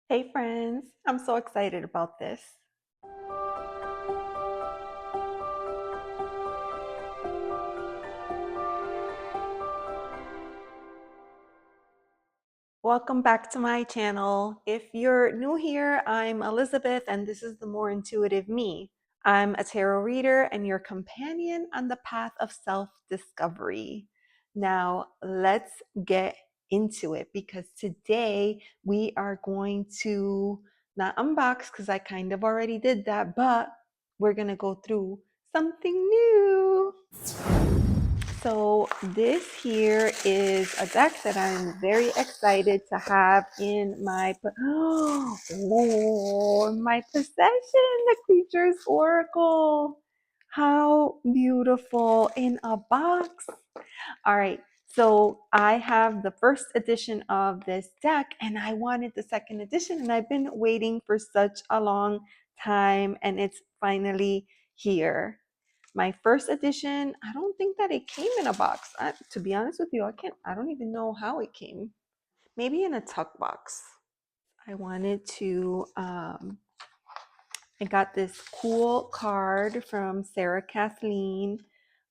Hey friends, I'm so excited about this. Welcome back to my channel. If you're new here, I'm Elizabeth and this is the More Intuitive Me. I'm a tarot reader and your companion on the path of self-discovery. Now, let's get into it because today we are going to not unbox because I kind of already did that, but we're going to go through something new. So this here is a deck that I'm very excited to have in my my possession, the Creatures Oracle. How beautiful in a box. All right, so I have the first edition of this deck and I wanted the second edition and I've been waiting for such a long time and it's finally here. My first edition, I don't think that it came in a box. To be honest with you, I don't even know how it came. Maybe in a tuck box. I wanted to, I got this cool card from Sarah Kathleen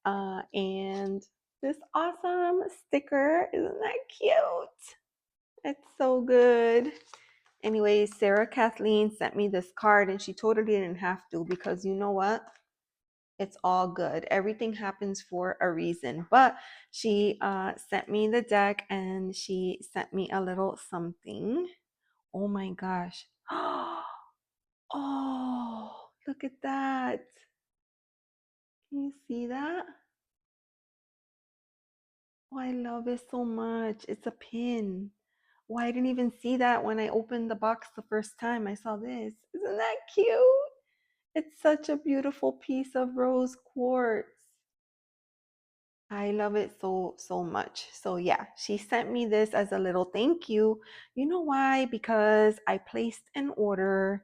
and this awesome sticker. Isn't that cute? It's so good. Anyway, Sarah Kathleen sent me this card and she totally didn't have to because you know what? It's all good. Everything happens for a reason. But she sent me the deck and she sent me a little something. Oh my gosh. Oh, look at that. Can you see that? Oh, I love it so much. It's a pin. Oh, I didn't even see that when I opened the box the first time I saw this. Isn't that cute? It's such a beautiful piece of rose quartz. I love it so much. So yeah, she sent me this as a little thank you. You know why? Because I placed an order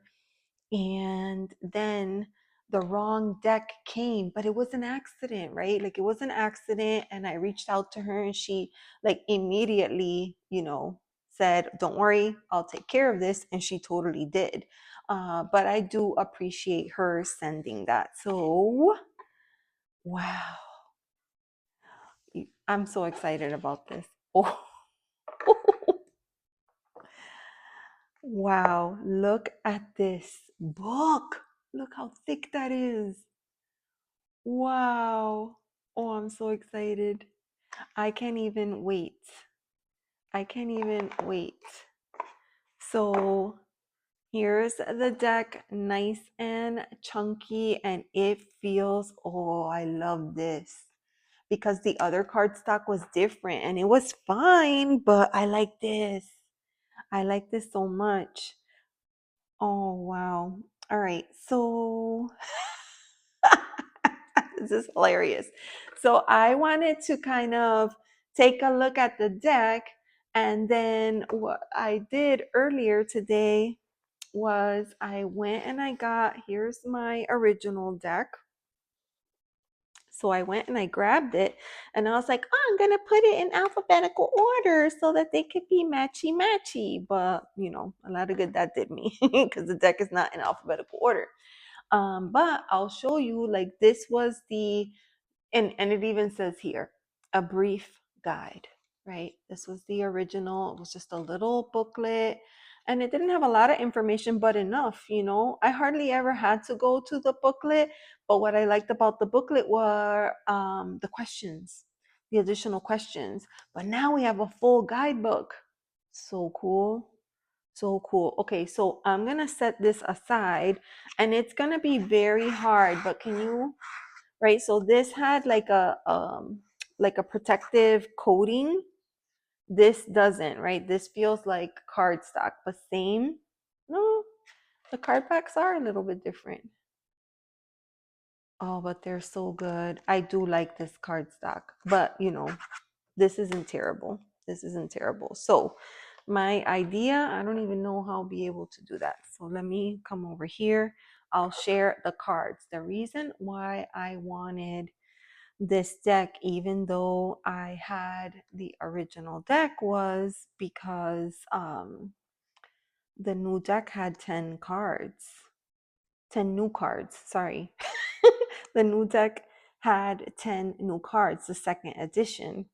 and then the wrong deck came, but it was an accident, right? Like it was an accident and I reached out to her and she like immediately, said, "Don't worry, I'll take care of this." And she totally did. But I do appreciate her sending that. So, wow. I'm so excited about this. Oh, wow. Look at this book. Look how thick that is. Wow. Oh, I'm so excited. I can't even wait. I can't even wait. So here's the deck, nice and chunky, and it feels, oh, I love this. Because the other cardstock was different and it was fine, but I like this. I like this so much. Oh, wow. All right. So this is hilarious. So I wanted to kind of take a look at the deck. And then what I did earlier today was I went and I got, here's my original deck. So I went and I grabbed it and I was like, oh, I'm going to put it in alphabetical order so that they could be matchy matchy. But, a lot of good that did me because the deck is not in alphabetical order. But I'll show you, like, this was and it even says here, a brief guide, right? This was the original. It was just a little booklet and it didn't have a lot of information, but enough, I hardly ever had to go to the booklet, but what I liked about the booklet were the questions, the additional questions. But now we have a full guidebook. So cool. So cool. Okay, so I'm gonna set this aside and it's gonna be very hard, but can you, right? So this had like a protective coating. This doesn't, right? This feels like cardstock, but same. No, the card backs are a little bit different. Oh, but they're so good. I do like this cardstock, but this isn't terrible. This isn't terrible. So my idea, I don't even know how I'll be able to do that. So let me come over here. I'll share the cards. The reason why I wanted this deck, even though I had the original deck, was because the new deck had 10 cards. 10 new cards, sorry. The new deck had 10 new cards, the second edition.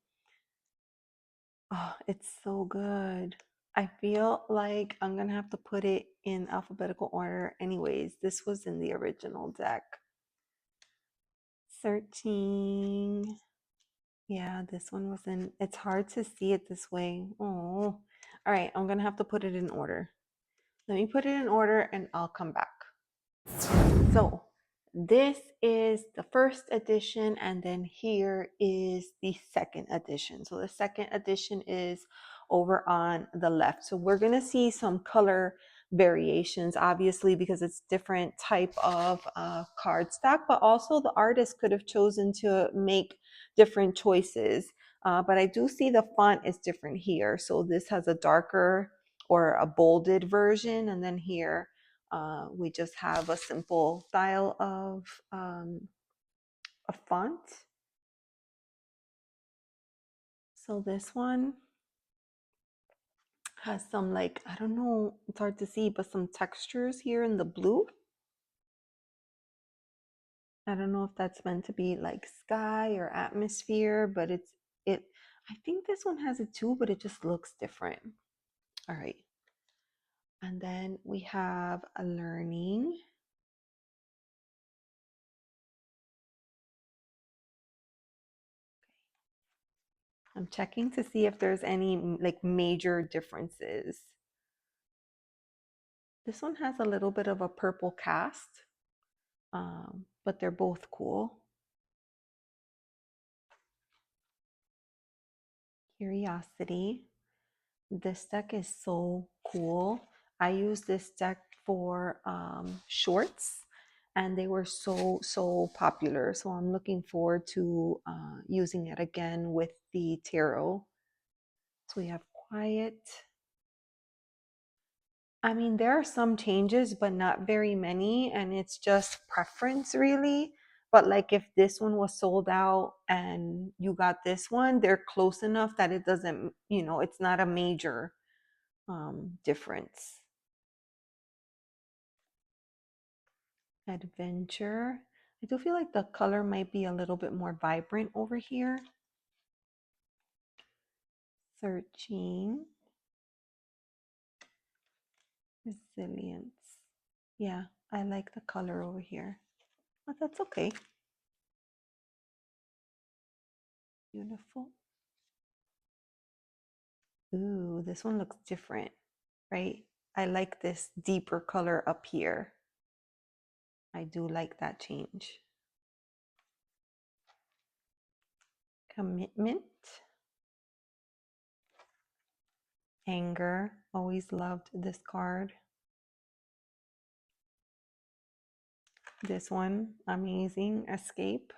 Oh, it's so good. I feel like I'm gonna have to put it in alphabetical order anyways. This was in the original deck. Searching. Yeah, this one was in. It's hard to see it this way. Oh. All right, I'm gonna have to put it in order. Let me put it in order and I'll come back. So this is the first edition, and then here is the second edition. So the second edition is over on the left. So we're gonna see some color variations, obviously, because it's different type of cardstock, but also the artist could have chosen to make different choices. But I do see the font is different here. So this has a darker or a bolded version, and then here we just have a simple style of a font. So this one has some, like, I don't know, it's hard to see, but some textures here in the blue. I don't know if that's meant to be like sky or atmosphere, but it. I think this one has it too, but it just looks different. All right. And then we have a learning. I'm checking to see if there's any like major differences. This one has a little bit of a purple cast, but they're both cool. Curiosity. This deck is so cool. I used this deck for shorts, and they were so popular. So I'm looking forward to using it again with the tarot. So we have quiet. I mean, there are some changes, but not very many, and it's just preference really. But like if this one was sold out and you got this one, they're close enough that it doesn't, it's not a major difference. Adventure. I do feel like the color might be a little bit more vibrant over here. Searching. Resilience. Yeah, I like the color over here, but that's okay. Beautiful. Ooh, this one looks different, right? I like this deeper color up here. I do like that change. Commitment. Anger. Always loved this card. This one, amazing. Escape.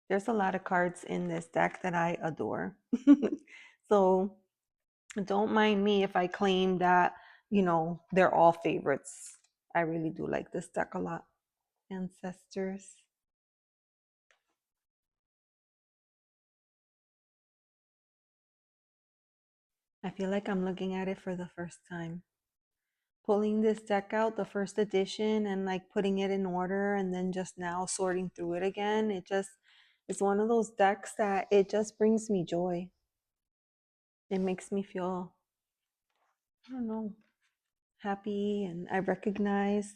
There's a lot of cards in this deck that I adore. So don't mind me if I claim that, they're all favorites. I really do like this deck a lot. Ancestors. I feel like I'm looking at it for the first time. Pulling this deck out, the first edition, and like putting it in order and then just now sorting through it again. It's one of those decks that it just brings me joy. It makes me feel, I don't know, happy, and I recognize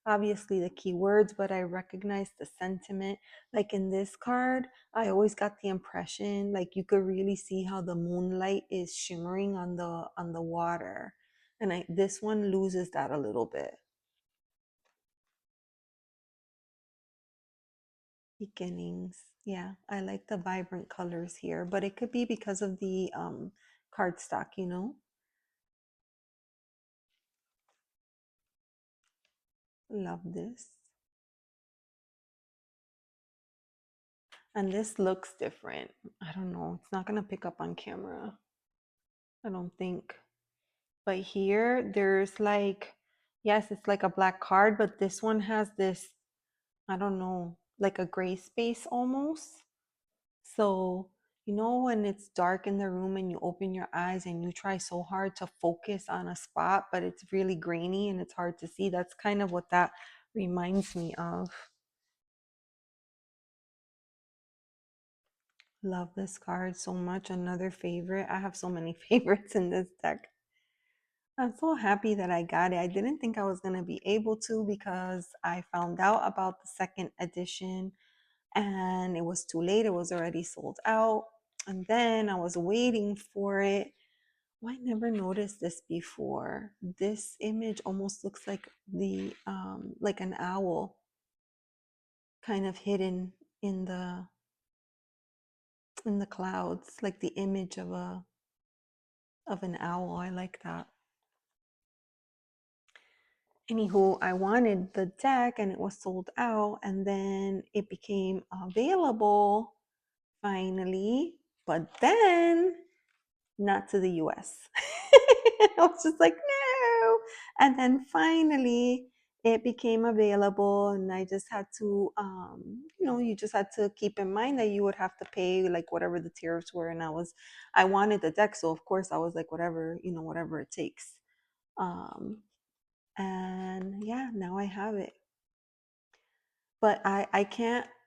obviously the keywords, but I recognize the sentiment. Like in this card, I always got the impression like you could really see how the moonlight is shimmering on the water. And this one loses that a little bit. Beginnings. Yeah, I like the vibrant colors here, but it could be because of the cardstock. Love this. And this looks different. I don't know. It's not going to pick up on camera, I don't think. But here, there's like, yes, it's like a black card, but this one has this, I don't know, like a gray space almost. So, You know, when it's dark in the room and you open your eyes and you try so hard to focus on a spot, but it's really grainy and it's hard to see. That's kind of what that reminds me of. Love this card so much. Another favorite. I have so many favorites in this deck. I'm so happy that I got it. I didn't think I was going to be able to because I found out about the second edition and it was too late. It was already sold out. And then I was waiting for it. Oh, I never noticed this before. This image almost looks like an owl kind of hidden in the clouds, like the image of an owl. I like that. Anywho, I wanted the deck and it was sold out, and then it became available finally, but then not to the US. I was just like, no. And then finally it became available, and I just had to, you just had to keep in mind that you would have to pay like whatever the tariffs were. And I wanted the deck. So of course I was like, whatever it takes. And yeah, now I have it. But I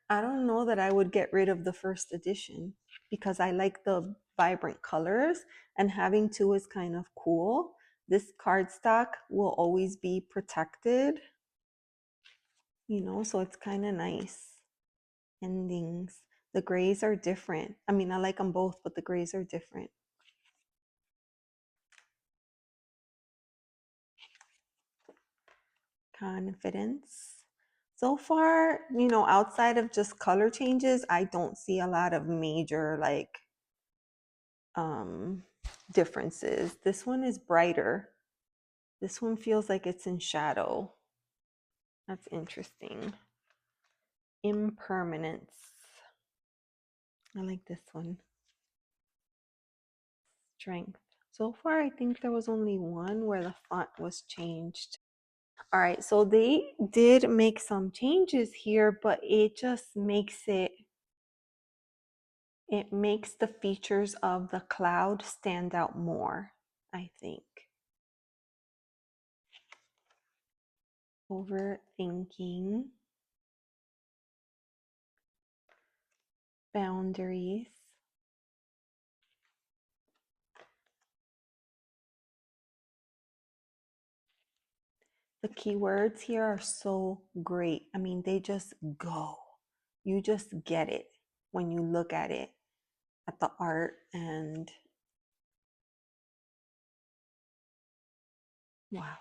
don't know that I would get rid of the first edition because I like the vibrant colors, and having two is kind of cool. This cardstock will always be protected, so it's kind of nice. Endings. The grays are different. I mean, I like them both, but the grays are different. Confidence. So far, outside of just color changes, I don't see a lot of major um differences. This one is brighter. This one feels like it's in shadow. That's interesting. Impermanence. I like this one. Strength. So far, I think there was only one where the font was changed. All right, so they did make some changes here, but it makes the features of the cloud stand out more, I think. Overthinking. Boundaries. The keywords here are so great. I mean, they just go. You just get it when you look at it, at the art, and wow.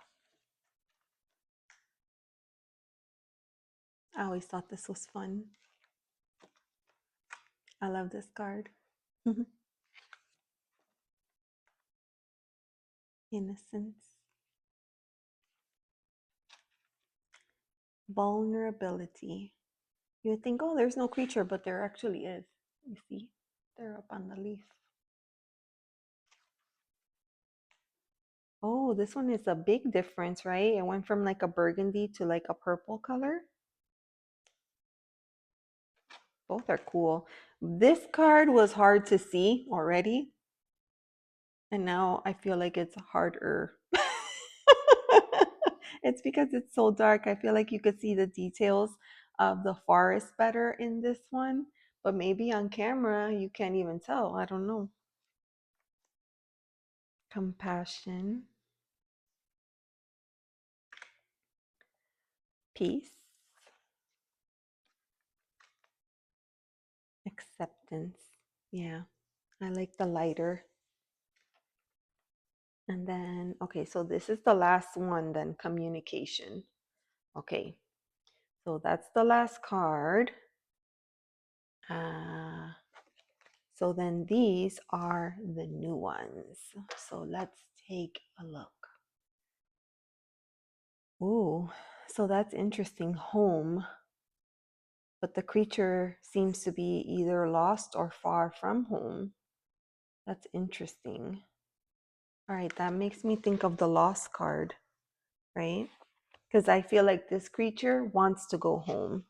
I always thought this was fun. I love this card. Innocence. Vulnerability. You would think, oh, there's no creature, but there actually is. You see, they're up on the leaf. Oh, this one is a big difference, right? It went from like a burgundy to like a purple color. Both are cool. This card was hard to see already, and now I feel like it's harder. It's because it's so dark. I feel like you could see the details of the forest better in this one, but maybe on camera you can't even tell. I don't know. Compassion, peace, acceptance. Yeah, I like the lighter. And then, okay, so this is the last one, then communication. Okay, so that's the last card. So then these are the new ones. So let's take a look. Ooh, so that's interesting. Home. But the creature seems to be either lost or far from home. That's interesting. All right, that makes me think of the lost card, right? Because I feel like this creature wants to go home.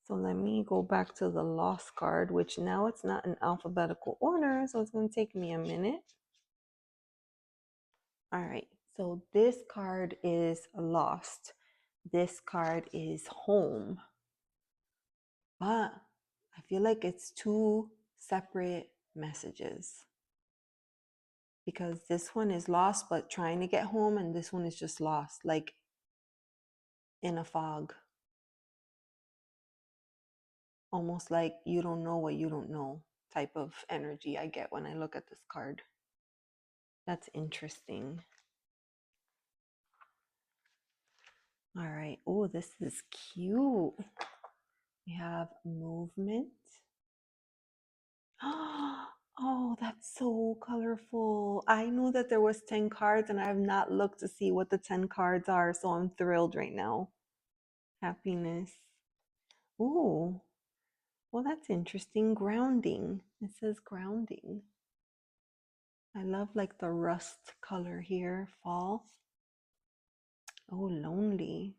So let me go back to the lost card, which now it's not in alphabetical order, so it's going to take me a minute. All right, so this card is lost. This card is home. But I feel like it's two separate messages. Because this one is lost but trying to get home, and this one is just lost, like in a fog. Almost like you don't know what you don't know type of energy I get when I look at this card. That's interesting. All right. Oh, this is cute. We have movement. Oh, that's so colorful. I knew that there was 10 cards and I have not looked to see what the 10 cards are, so I'm thrilled right now. Happiness. Oh, well, that's interesting. Grounding. It says grounding. I love like the rust color here. Fall. Oh, lonely.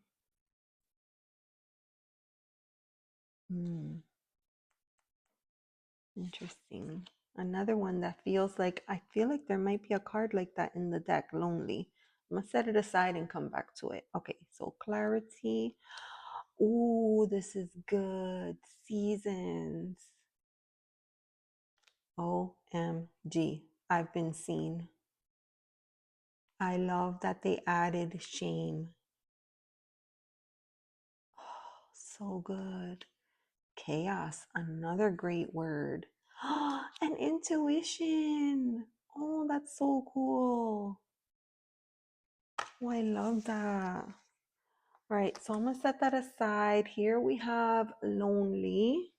Interesting. Another one that feels like, I feel like there might be a card like that in the deck. Lonely. I'm going to set it aside and come back to it. Okay, so clarity. Ooh, this is good. Seasons. OMG. I've been seen. I love that they added shame. Oh, so good. Chaos, another great word. And intuition. Oh, that's so cool. Oh, I love that. Right, so I'm gonna set that aside. Here we have lonely.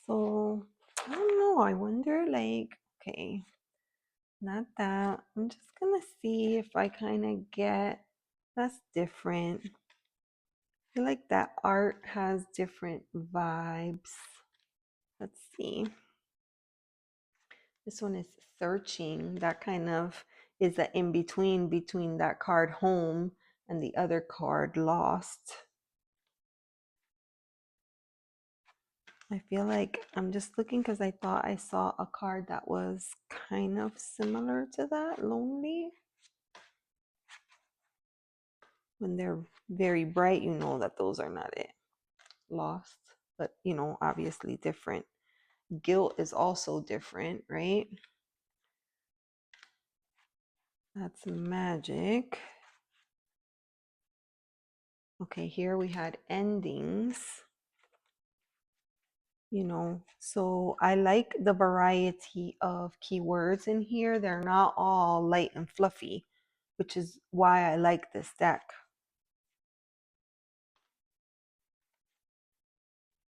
So I don't know. I wonder, like, okay, not that. I'm just gonna see if I kind of get that's different. I feel like that art has different vibes. Let's see. This one is searching. That kind of is the in between that card home and the other card lost. I feel like I'm just looking because I thought I saw a card that was kind of similar to that, lonely. When they're very bright, you know that those are not it. Lost, but you know, obviously different. Guilt is also different, right? That's magic. Okay, here we had endings. You know, so I like the variety of keywords in here. They're not all light and fluffy, which is why I like this deck.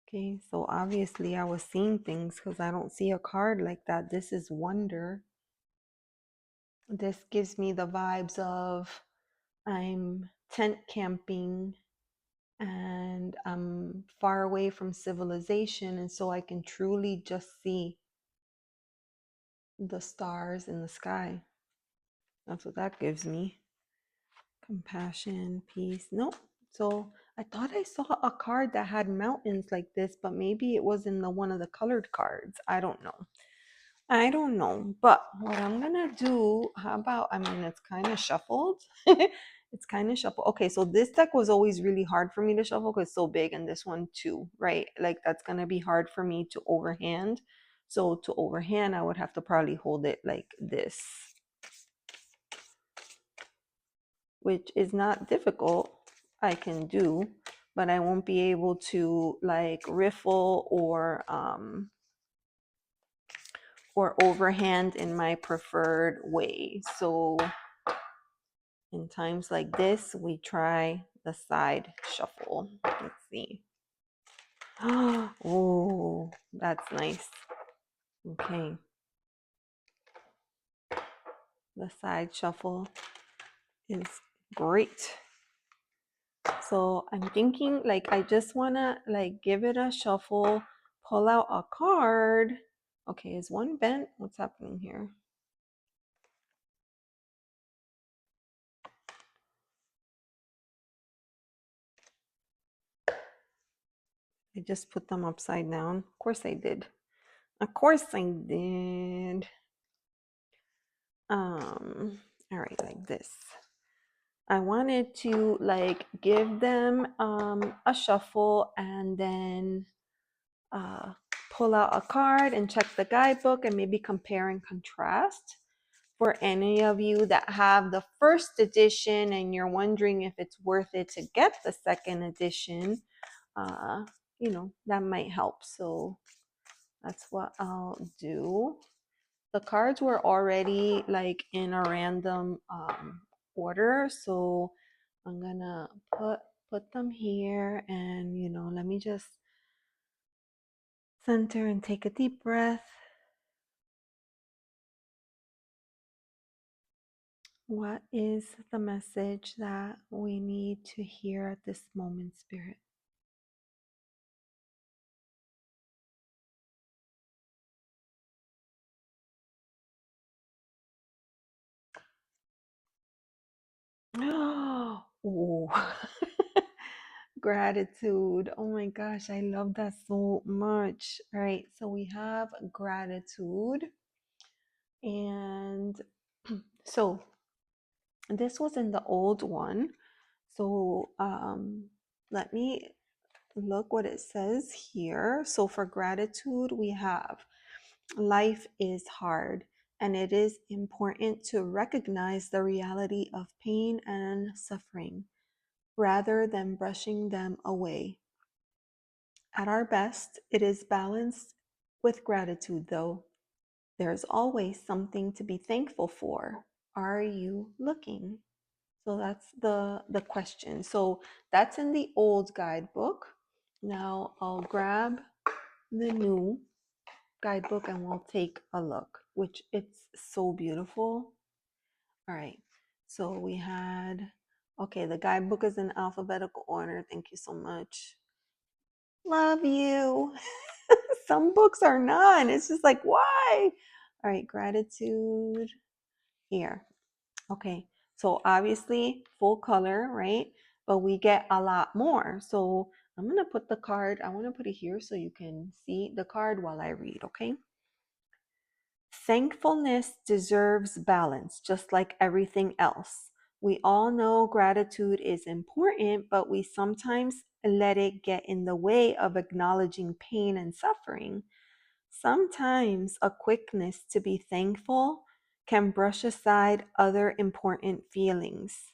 Okay, so obviously I was seeing things because I don't see a card like that. This is wonder. This gives me the vibes of I'm tent camping and I'm far away from civilization, and so I can truly just see the stars in the sky. That's what that gives me. Compassion, peace. Nope. So I thought I saw a card that had mountains like this, but maybe it was in the one of the colored cards. I don't know. But what I'm gonna do, how about, I mean, it's kind of shuffled. It's kind of shuffled. Okay, so this deck was always really hard for me to shuffle because it's so big, and this one too, right? Like that's gonna be hard for me to overhand. So to overhand, I would have to probably hold it like this, which is not difficult. I can do, but I won't be able to like riffle or overhand in my preferred way. So in times like this, we try the side shuffle. Let's see. Oh, that's nice. Okay. The side shuffle is great. So I'm thinking like I just want to like give it a shuffle, pull out a card. Okay, is one bent? What's happening here? I just put them upside down. Of course I did. Of course I did. All right, like this. I wanted to like give them a shuffle and then uh, pull out a card and check the guidebook and maybe compare and contrast. For any of you that have the first edition and you're wondering if it's worth it to get the second edition, uh, that might help. So that's what I'll do. The cards were already like in a random order, so I'm gonna put them here, and let me just center and take a deep breath. What is the message that we need to hear at this moment, Spirit? Oh, gratitude. Oh my gosh, I love that so much. All right, so we have gratitude. And so this was in the old one. So let me look what it says here. So for gratitude, we have life is hard, and it is important to recognize the reality of pain and suffering rather than brushing them away. At our best, it is balanced with gratitude, though. There's always something to be thankful for. Are you looking? So that's the question. So that's in the old guidebook. Now I'll grab the new guidebook and we'll take a look, which it's so beautiful. All right. So we had, okay, the guidebook is in alphabetical order. Thank you so much. Love you. Some books are not. It's just like, why? All right, gratitude here. Okay, so obviously full color, right? But we get a lot more. So I'm gonna put the card, I wanna put it here so you can see the card while I read, okay? Thankfulness deserves balance, just like everything else. We all know gratitude is important, but we sometimes let it get in the way of acknowledging pain and suffering. Sometimes a quickness to be thankful can brush aside other important feelings.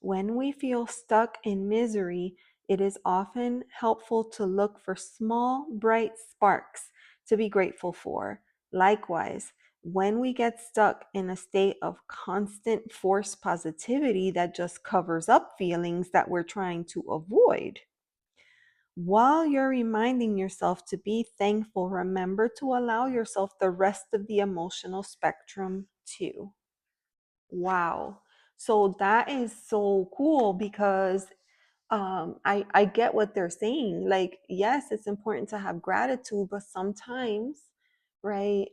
When we feel stuck in misery, it is often helpful to look for small, bright sparks to be grateful for. Likewise, when we get stuck in a state of constant forced positivity that just covers up feelings that we're trying to avoid, while you're reminding yourself to be thankful, remember to allow yourself the rest of the emotional spectrum too. Wow. So that is so cool because I get what they're saying. Like, yes, it's important to have gratitude, but sometimes, right,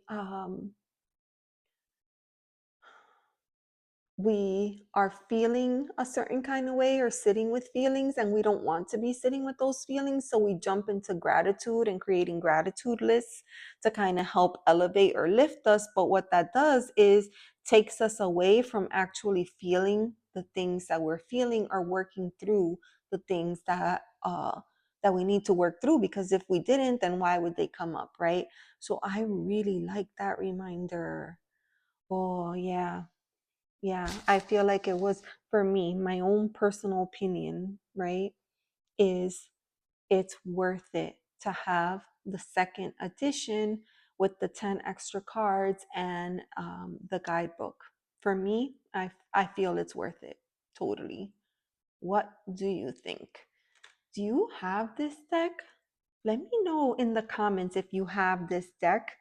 we are feeling a certain kind of way or sitting with feelings and we don't want to be sitting with those feelings, so we jump into gratitude and creating gratitude lists to kind of help elevate or lift us. But what that does is takes us away from actually feeling the things that we're feeling or working through the things that we need to work through, because if we didn't, then why would they come up, right? So I really like that reminder. Oh yeah, yeah, I feel like it was, for me, my own personal opinion, right? Is it's worth it to have the second edition with the 10 extra cards and the guidebook. For me, I feel it's worth it totally. What do you think? Do you have this deck? Let me know in the comments if you have this deck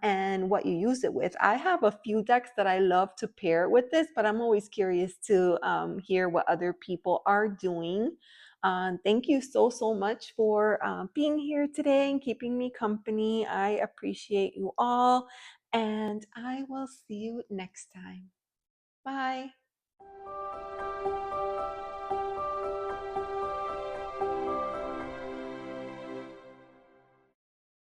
and what you use it with. I have a few decks that I love to pair with this, but I'm always curious to hear what other people are doing. Thank you so much for being here today and keeping me company. I appreciate you all, and I will see you next time. Bye.